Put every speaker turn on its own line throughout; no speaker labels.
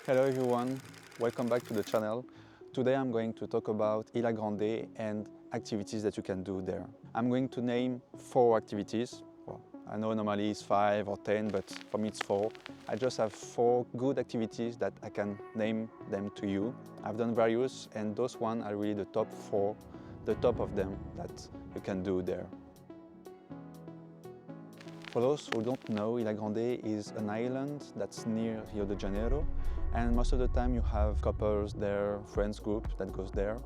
Hello everyone, welcome back to the channel. Today I'm going to talk about Ilha Grande and activities that you can do there. I'm going to name 4 activities. Well, I know normally it's 5 or 10, but for me it's 4. I just have 4 good activities that I can name them to you. I've done various and those ones are really the top 4, the top of them that you can do there. For those who don't know, Ilha Grande is an island that's near Rio de Janeiro, and most of the time you have couples there, friends group that goes there,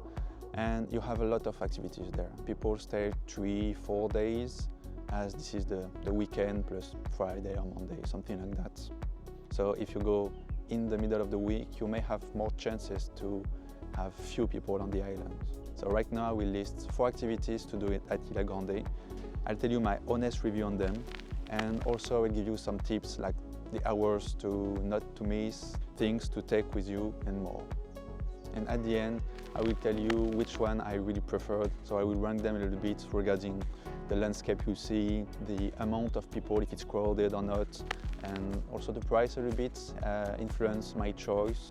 and you have a lot of activities there. People stay 3-4 days, as this is the weekend plus Friday or Monday, something like that. So if you go in the middle of the week, you may have more chances to have few people on the island. So right now I will list 4 activities to do it at Ilha Grande. I'll tell you my honest review on them, and also I will give you some tips like the hours to not to miss, things to take with you and more. And at the end I will tell you which one I really preferred, so I will rank them a little bit regarding the landscape you see, the amount of people, if it's crowded or not, and also the price a little bit influence my choice.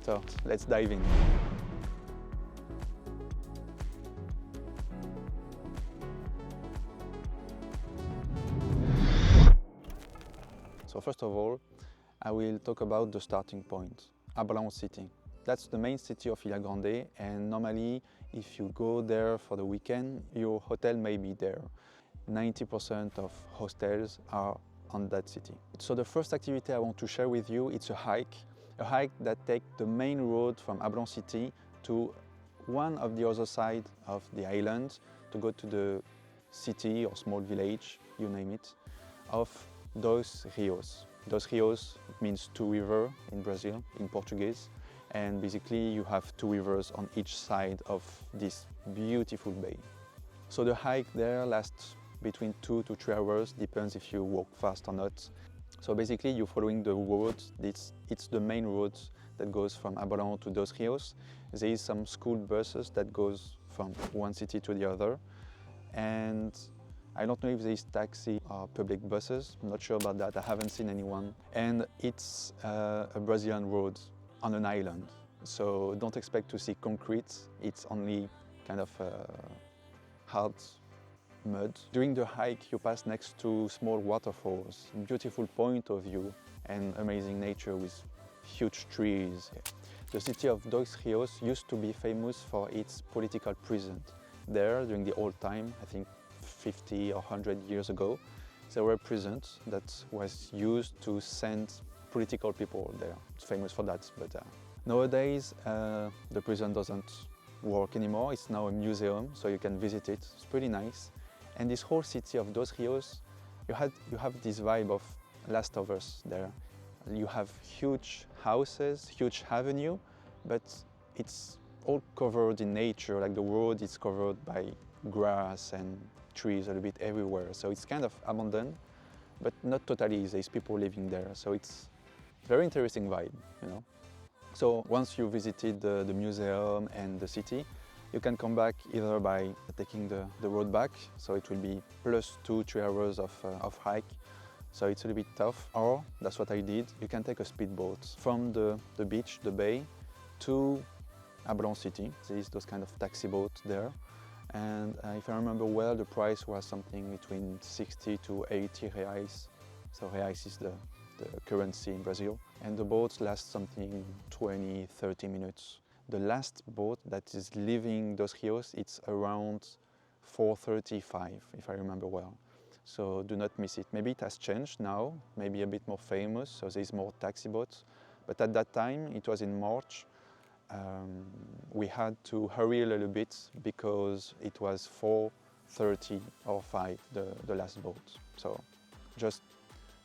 So let's dive in. So first of all, I will talk about the starting point, Abrao City. That's the main city of Ilha Grande, and normally if you go there for the weekend, your hotel may be there. 90% of hostels are on that city. So the first activity I want to share with you, it's a hike that takes the main road from Abrao City to one of the other side of the island to go to the city or small village, you name it, of Dois Rios. Dois Rios means 2 rivers in Brazil, in Portuguese, and basically you have 2 rivers on each side of this beautiful bay. So the hike there lasts between 2 to 3 hours, depends if you walk fast or not. So basically you're following the road, it's the main road that goes from Abrao to Dois Rios. There is some school buses that goes from one city to the other, and I don't know if there is taxi or public buses, I'm not sure about that, I haven't seen anyone. And it's a Brazilian road on an island, so don't expect to see concrete, it's only kind of hard mud. During the hike you pass next to small waterfalls, beautiful point of view and amazing nature with huge trees. The city of Dois Rios used to be famous for its political prison. There, during the old time, I think 50 or 100 years ago, there were prisons that was used to send political people there. It's famous for that, but nowadays the prison doesn't work anymore. It's now a museum, so you can visit it. It's pretty nice. And this whole city of Dois Rios, you have this vibe of Last of Us there. You have huge houses, huge avenue, but it's all covered in nature, like the road is covered by grass and trees a little bit everywhere. So it's kind of abandoned, but not totally, there's people living there. So it's very interesting vibe, you know. So once you visited the museum and the city, you can come back either by taking the road back, so it will be plus 2-3 hours of hike. So it's a little bit tough, or that's what I did. You can take a speedboat from the beach, the bay, to Abrao City. There is those kind of taxi boats there. And if I remember well, the price was something between 60 to 80 reais. So reais is the currency in Brazil. And the boats last something 20-30 minutes. The last boat that is leaving Dois Rios, it's around 4:35, if I remember well. So do not miss it. Maybe it has changed now, maybe a bit more famous, so there's more taxi boats. But at that time, it was in March, we had to hurry a little bit because it was 4:30 or 5, the last boat. So just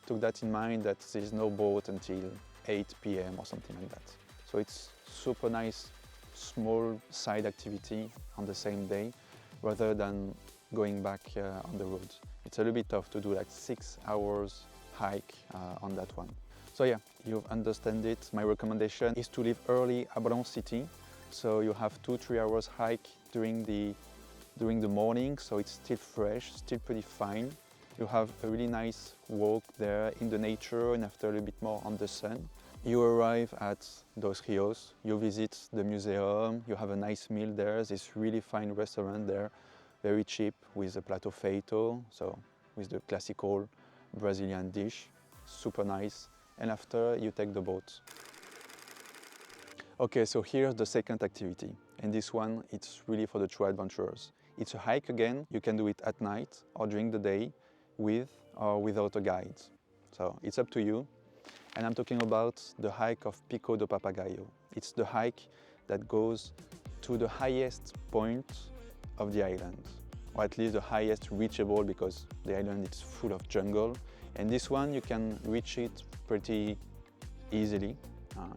took that in mind that there's no boat until 8 p.m. or something like that. So it's super nice, small side activity on the same day rather than going back on the road. It's a little bit tough to do like 6 hours hike on that one. So yeah, you've understand it. My recommendation is to leave early Abrao City. So you have 2-3 hours hike during the morning, so it's still fresh, still pretty fine. You have a really nice walk there in the nature and after a little bit more on the sun. You arrive at Dos Rios, you visit the museum, you have a nice meal there. This really fine restaurant there, very cheap, with a plato feito, so with the classical Brazilian dish, super nice. And after you take the boat. Okay, so here's the second activity. And this one, it's really for the true adventurers. It's a hike again. You can do it at night or during the day with or without a guide. So it's up to you. And I'm talking about the hike of Pico do Papagaio. It's the hike that goes to the highest point of the island, or at least the highest reachable, because the island is full of jungle. And this one, you can reach it pretty easily.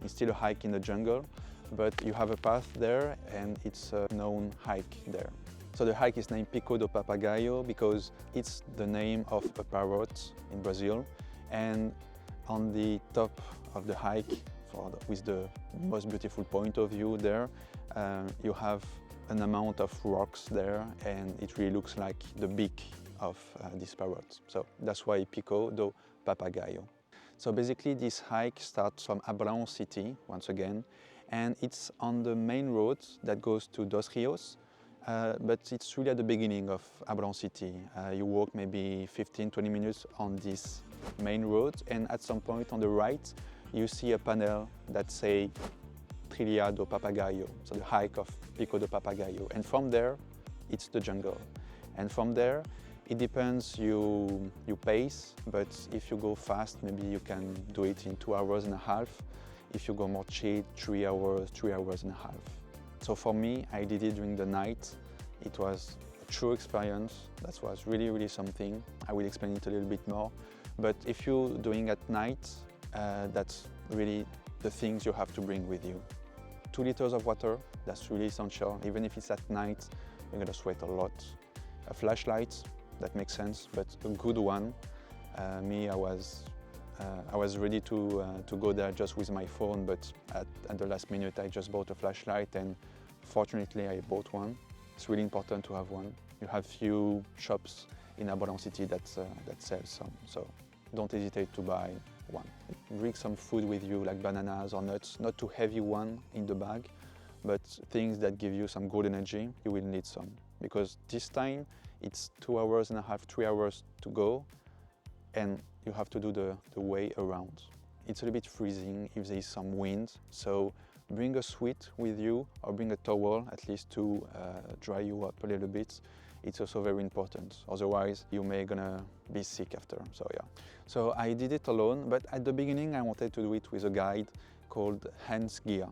It's still a hike in the jungle, but you have a path there and it's a known hike there. So the hike is named Pico do Papagaio because it's the name of a parrot in Brazil. And on the top of the hike, with the most beautiful point of view there, you have an amount of rocks there, and it really looks like the beak of this parrot. So that's why Pico do Papagaio. So basically this hike starts from Abrao City, once again, and it's on the main road that goes to Dos Rios, but it's really at the beginning of Abrao City. You walk maybe 15-20 minutes on this main road, and at some point on the right you see a panel that say Trilha do Papagaio, so the hike of Pico do Papagaio. And from there it's the jungle. And from there it depends you pace, but if you go fast maybe you can do it in 2 hours and a half. If you go more chill, 3 hours and a half. So for me, I did it during the night. It was a true experience. That was really, really something. I will explain it a little bit more. But if you're doing at night, that's really the things you have to bring with you. 2 liters of water, that's really essential. Even if it's at night, you're gonna sweat a lot. A flashlight, that makes sense, but a good one. I was ready to go there just with my phone, but at the last minute I just bought a flashlight, and fortunately I bought one. It's really important to have one. You have few shops in Abrao City that sell some, so don't hesitate to buy one. Bring some food with you, like bananas or nuts, not too heavy one in the bag, but things that give you some good energy. You will need some, because this time it's 2 hours and a half, 3 hours to go, and you have to do the way around. It's a little bit freezing if there is some wind, so bring a sweat with you or bring a towel at least to dry you up a little bit. It's also very important, otherwise you may gonna be sick after, so yeah. So I did it alone, but at the beginning I wanted to do it with a guide called Hans Gear.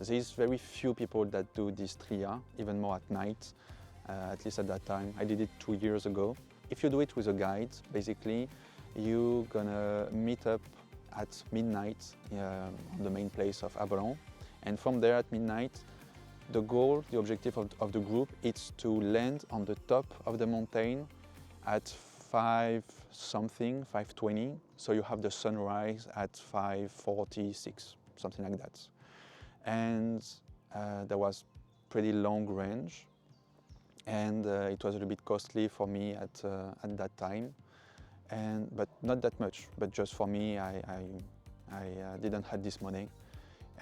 There's very few people that do this tria, even more at night, at least at that time. I did it 2 years ago. If you do it with a guide, basically, you're gonna meet up at midnight on the main place of Abrao. And from there at midnight, the goal, the objective of the group is to land on the top of the mountain at 5:20. So you have the sunrise at 5:46, something like that. And there was pretty long range. And it was a little bit costly for me at that time, but not that much. But just for me, I didn't have this money,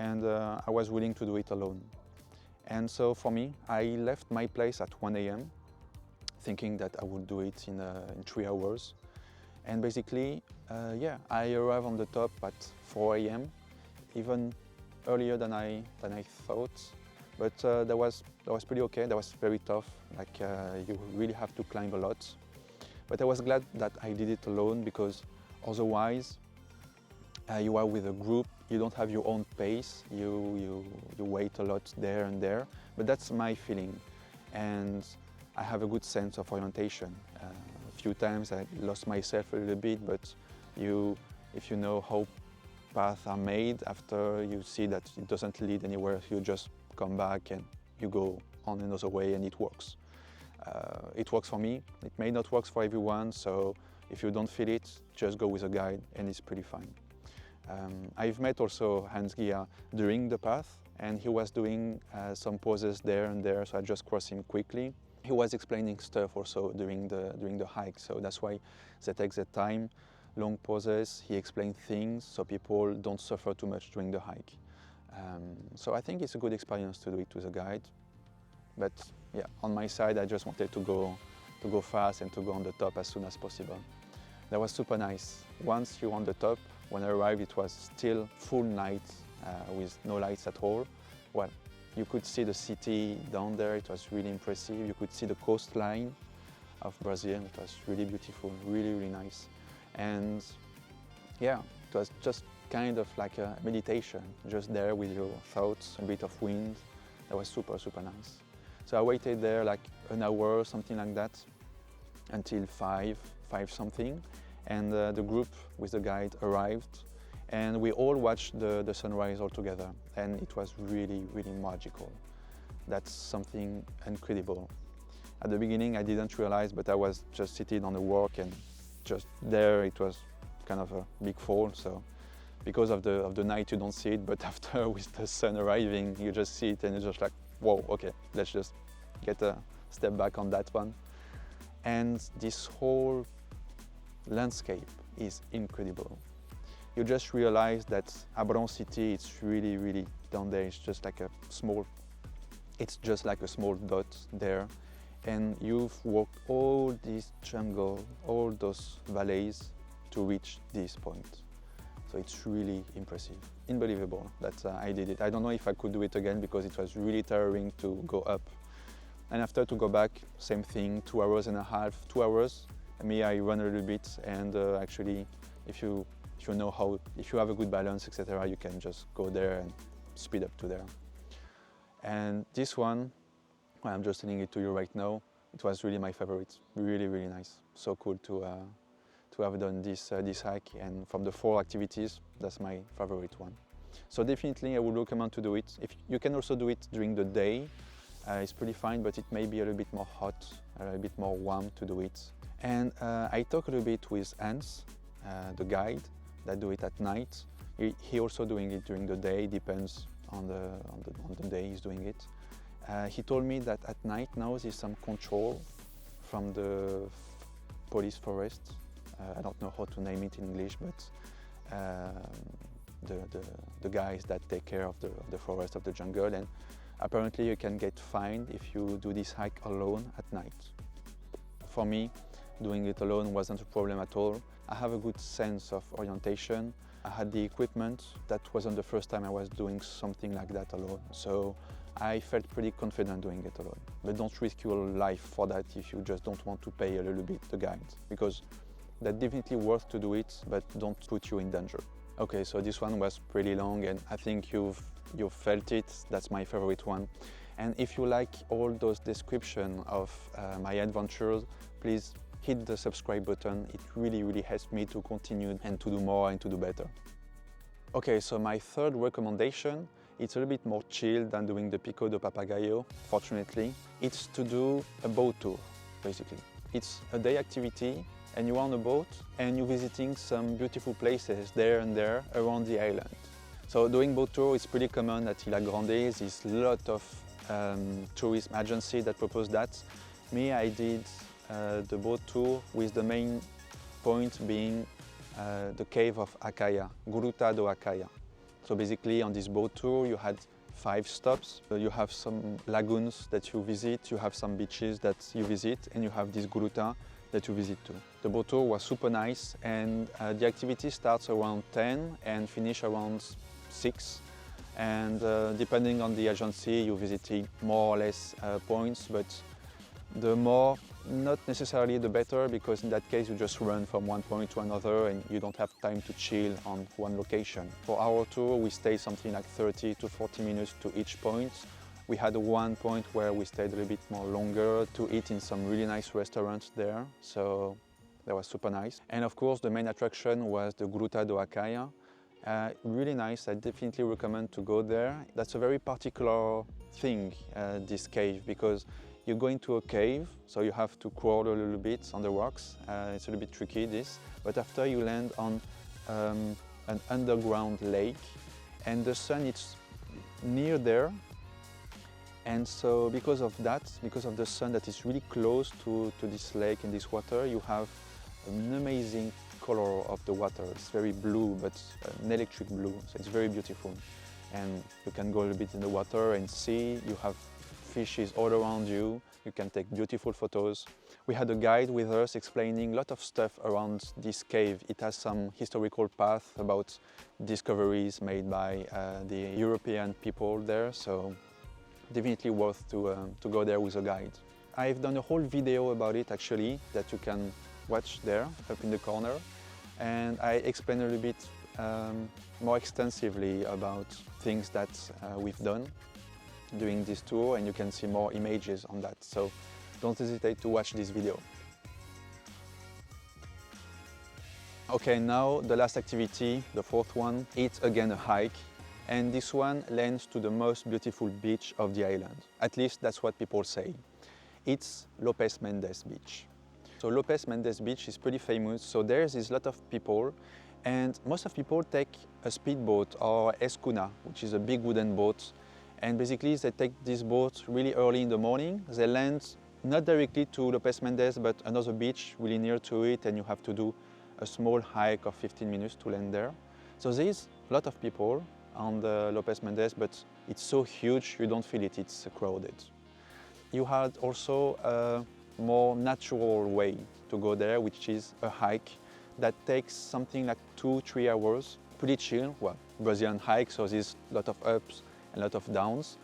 and I was willing to do it alone. And so for me, I left my place at 1 a.m., thinking that I would do it in 3 hours. And basically, I arrived on the top at 4 a.m., even earlier than I thought. But that was pretty okay. That was very tough. Like you really have to climb a lot. But I was glad that I did it alone, because otherwise you are with a group. You don't have your own pace. You wait a lot there and there. But that's my feeling, and I have a good sense of orientation. A few times I lost myself a little bit, but if you know how paths are made, after you see that it doesn't lead anywhere, you just come back and you go on another way, and it works. It works for me. It may not work for everyone, so if you don't feel it, just go with a guide and it's pretty fine. I've met also Hans Gia during the path, and he was doing some pauses there and there, so I just crossed him quickly. He was explaining stuff also during the hike, so that's why they take the time long pauses, he explains things so people don't suffer too much during the hike. So I think it's a good experience to do it with a guide. But yeah, on my side, I just wanted to go fast and to go on the top as soon as possible. That was super nice. Once you're on the top, when I arrived, it was still full night with no lights at all. Well, you could see the city down there. It was really impressive. You could see the coastline of Brazil. It was really beautiful, really, really nice. And yeah, it was just kind of like a meditation, just there with your thoughts, a bit of wind. That was super, super nice. So I waited there like an hour, something like that, until 5 something. And the group with the guide arrived, and we all watched the sunrise all together. And it was really, really magical. That's something incredible. At the beginning, I didn't realize, but I was just sitting on the walk, and just there, it was kind of a big fall. So because of the night, you don't see it, but after with the sun arriving, you just see it, and you're just like, whoa, okay, let's just get a step back on that one. And this whole landscape is incredible. You just realize that Abrao City, it's really, really down there. It's just like a small dot there. And you've walked all this jungle, all those valleys to reach this point. So it's really impressive, unbelievable that I did it. I don't know if I could do it again because it was really tiring to go up. And after to go back, same thing, 2 hours and a half, 2 hours. Me, I run a little bit, and actually, if you have a good balance, etc., you can just go there and speed up to there. And this one, well, I'm just telling it to you right now, it was really my favorite. Really, really nice. So cool to have done this hike, and from the 4 activities, that's my favorite one. So definitely, I would recommend to do it. If you can also do it during the day, it's pretty fine, but it may be a little bit more hot, a little bit more warm to do it. And I talk a little bit with Hans, the guide, that do it at night. He also doing it during the day, depends on the day he's doing it. He told me that at night now there's some control from the police forest. I don't know how to name it in English, but the guys that take care of the forest, of the jungle, and apparently you can get fined if you do this hike alone at night. For me, doing it alone wasn't a problem at all. I have a good sense of orientation. I had the equipment. That wasn't the first time I was doing something like that alone. So I felt pretty confident doing it alone. But don't risk your life for that if you just don't want to pay a little bit the guide, because that's definitely worth to do it, but don't put you in danger. Okay, so this one was pretty long, and I think you've felt it. That's my favorite one. And if you like all those descriptions of my adventures, please hit the subscribe button. It really, really helps me to continue and to do more and to do better. Okay, so my third recommendation, it's a little bit more chill than doing the Pico do Papagaio, fortunately. It's to do a boat tour, basically. It's a day activity, and you're on a boat and you're visiting some beautiful places there and there around the island. So doing boat tour is pretty common at Ilha Grande. There's a lot of tourism agencies that propose that. Me, I did the boat tour with the main point being the cave of Acaia, Gruta do Acaia. So basically on this boat tour you had 5 stops. You have some lagoons that you visit, you have some beaches that you visit, and you have this Gruta that you visit too. The boat tour was super nice, and the activity starts around 10 and finish around 6. And depending on the agency, you visited more or less points, but the more, not necessarily the better, because in that case you just run from one point to another and you don't have time to chill on one location. For our tour, we stayed something like 30 to 40 minutes to each point. We had one point where we stayed a little bit more longer to eat in some really nice restaurants there, so that was super nice. And of course the main attraction was the Gruta do Acaia. Really nice, I definitely recommend to go there. That's a very particular thing, this cave, because you go into a cave, so you have to crawl a little bit on the rocks. It's a little bit tricky, this, but after you land on an underground lake, and the sun is near there. And so because of that, because of the sun that is really close to this lake and this water, you have an amazing color of the water. It's very blue, but an electric blue, so it's very beautiful. And you can go a little bit in the water and see, you have fishes all around you, you can take beautiful photos. We had a guide with us explaining a lot of stuff around this cave. It has some historical path about discoveries made by the European people there, so definitely worth to go there with a guide. I've done a whole video about it actually that you can watch there up in the corner, and I explain a little bit more extensively about things that we've done during this tour, and you can see more images on that, so don't hesitate to watch this video. Okay, now the last activity, the fourth one, it's again a hike, and this one leads to the most beautiful beach of the island. At least that's what people say. It's Lopes Mendes beach. So Lopes Mendes beach is pretty famous, so there's a lot of people, and most of people take a speedboat or escuna, which is a big wooden boat, and basically they take this boat really early in the morning. They land not directly to Lopes Mendes, but another beach really near to it, and you have to do a small hike of 15 minutes to land there. So there's a lot of people on the Lopes Mendes, but it's so huge you don't feel it, it's crowded. You had also a more natural way to go there, which is a hike that takes something like 2-3 hours, pretty chill. Well, Brazilian hike, so there's a lot of ups and a lot of downs,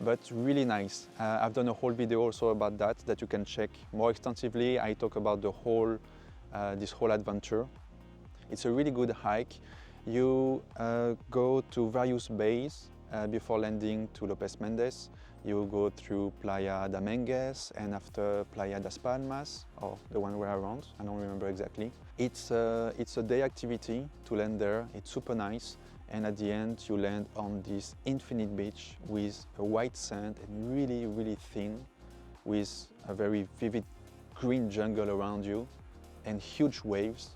but really nice. I've done a whole video also about that you can check more extensively. I talk about the whole, this whole adventure. It's a really good hike. You go to various bays before landing to Lopes Mendes. You go through Playa da Mengues and after Playa das Palmas, or the one we're around, I don't remember exactly. It's a day activity to land there. It's super nice. And at the end you land on this infinite beach with a white sand and really, really thin, with a very vivid green jungle around you and huge waves.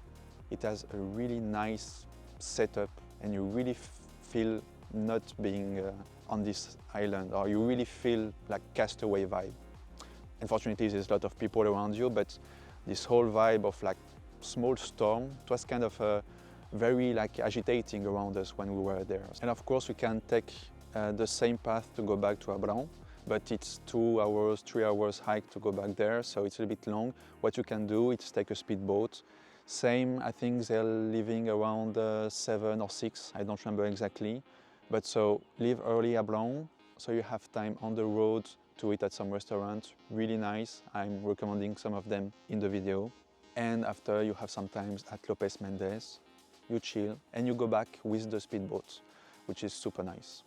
It has a really nice setup, and you really feel not being on this island, or you really feel like castaway vibe. Unfortunately, there's a lot of people around you, but this whole vibe of like small storm, it was kind of very like agitating around us when we were there. And of course we can take the same path to go back to Abrao, but it's 2 hours, 3 hours hike to go back there, so it's a bit long. What you can do is take a speedboat. Same, I think they're leaving around 7 or 6, I don't remember exactly. But so leave early Abrao, so you have time on the road to eat at some restaurants, really nice. I'm recommending some of them in the video. And after you have some time at Lopes Mendes, you chill and you go back with the speedboat, which is super nice.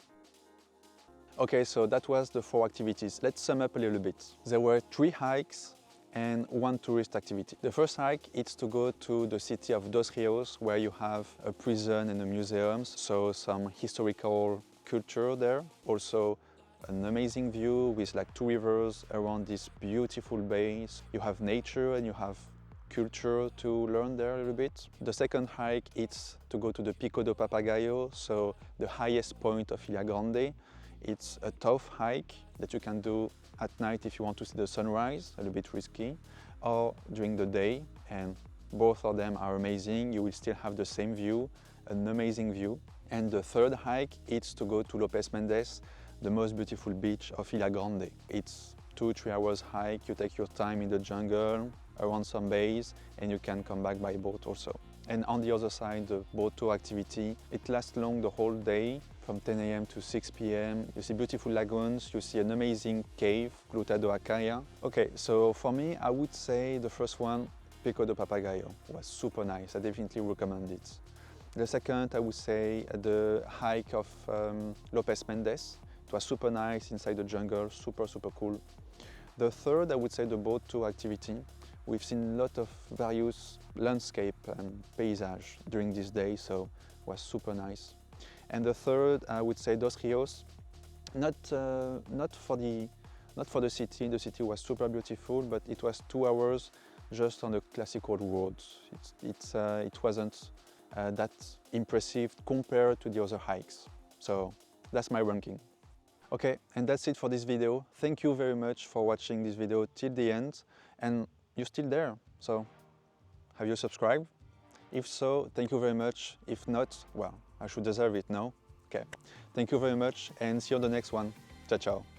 Okay, so that was the 4 activities. Let's sum up a little bit. There were 3 hikes and 1 tourist activity. The first hike is to go to the city of Dos Rios, where you have a prison and a museum, so some historical culture there. Also an amazing view with like 2 rivers around these beautiful bays. You have nature and you have culture to learn there a little bit. The second hike is to go to the Pico do Papagaio, so the highest point of Ilha Grande. It's a tough hike that you can do at night if you want to see the sunrise, a little bit risky, or during the day, and both of them are amazing. You will still have the same view, an amazing view. And the third hike is to go to Lopes Mendes, the most beautiful beach of Ilha Grande. It's 2-3 hours hike. You take your time in the jungle, around some bays, and you can come back by boat also. And on the other side, the boat tour activity, it lasts long the whole day, from 10 a.m. to 6 p.m. You see beautiful lagoons, you see an amazing cave, Gruta do Acaia. Okay, so for me, I would say the first one, Pico do Papagaio, was super nice. I definitely recommend it. The second, I would say the hike of Lopes Mendes. It was super nice inside the jungle, super cool. The third, I would say the boat tour activity. We've seen a lot of various landscape and paysage during this day, so it was super nice. And the third, I would say Dos Rios. Not for the city. The city was super beautiful, but it was 2 hours just on the classical roads. It wasn't that impressive compared to the other hikes. So that's my ranking. Okay, and that's it for this video. Thank you very much for watching this video till the end. And you're still there, so have you subscribed? If so, thank you very much. If not, well, I should deserve it, no? Okay. Thank you very much and see you on the next one. Ciao, ciao.